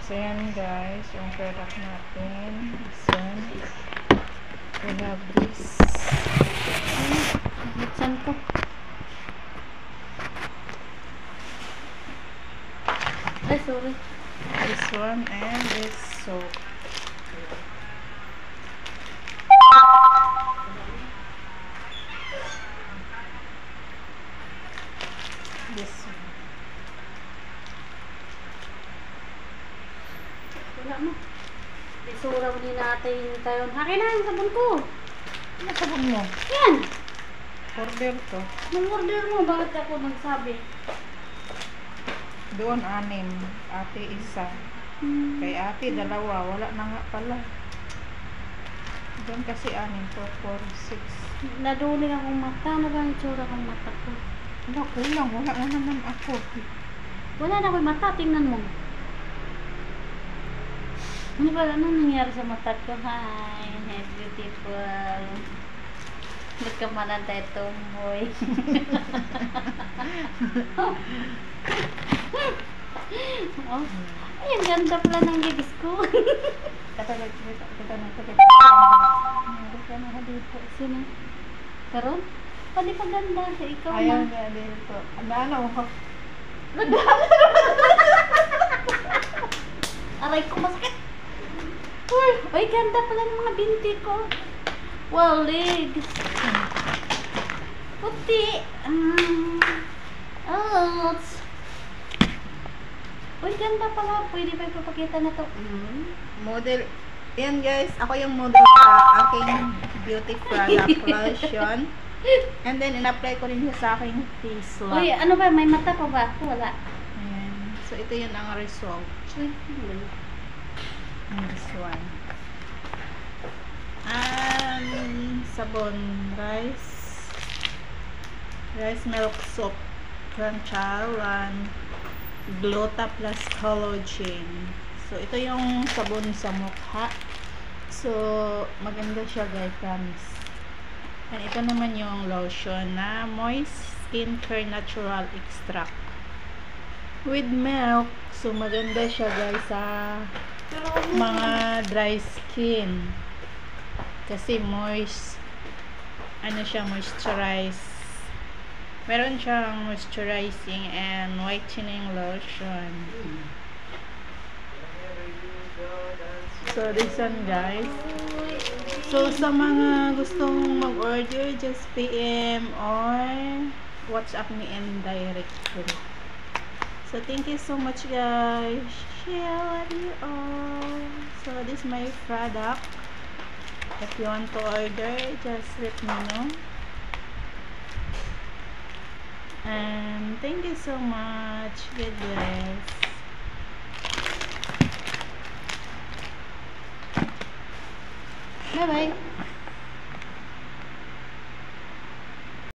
So yan guys, yung product natin. This one. We have this. Buksan ko. Ay, sorry. This one and this soap. This one. Wala mo. Isura mo din natin tayo. Hakin na yung sabon ko. Ano sabon mo? Yan. Order to. Nung order mo, bakit ako nagsabi? Doon 6. Ate isa. Kay ate 2. Wala na nga pala. Doon kasi 6. 4, 6. Naduling akong mata. Ano ba ang itsura kong mata ko? Wala, kulang. Wala na naman ako. Wala na akong mata. Tingnan mo. Ano ba? Ano nangyari sa mata ko? Hi. Beautiful. Ba't ka manantay tomboy? Oh. Ay, ang ganda pala ng bibis ko. Katalag kita na ito. Meron ka na dito. Sino? Karon? Pwede pa ganda. Sa ikaw Ayaw na. nga dito. Ano mo? Aray ko, masakit. Uy, ganda pala ng mga binti ko. Wow, legs. Puti. Ouch. Uy, ganda pala. Pwede ba ipapakita na to? Model. Yan guys, ako yung model sa aking beauty product lotion. And then, in-apply ko rin siya sa aking face lock. Uy, ano ba? May mata pa ba ako? Wala. Ayan. So, ito yun ang result. Uy, This one. And sabon, rice milk soap, Cranchalan, Gluta plus collagen. So ito yung sabon sa mukha. So maganda siya guys, promise. And ito naman yung lotion na Moist Skincare Natural Extract with milk. So maganda siya guys sa mga dry skin. Kasi moist, ano siya, moisturize. Meron siyang moisturizing and whitening lotion. So, this one guys. So, sa mga gustong mag-order, just PM or WhatsApp me and direct ko. So, thank you so much guys. Share with you all. So, this is my product. If you want to order, just let me know. And thank you so much. God bless. bye-bye.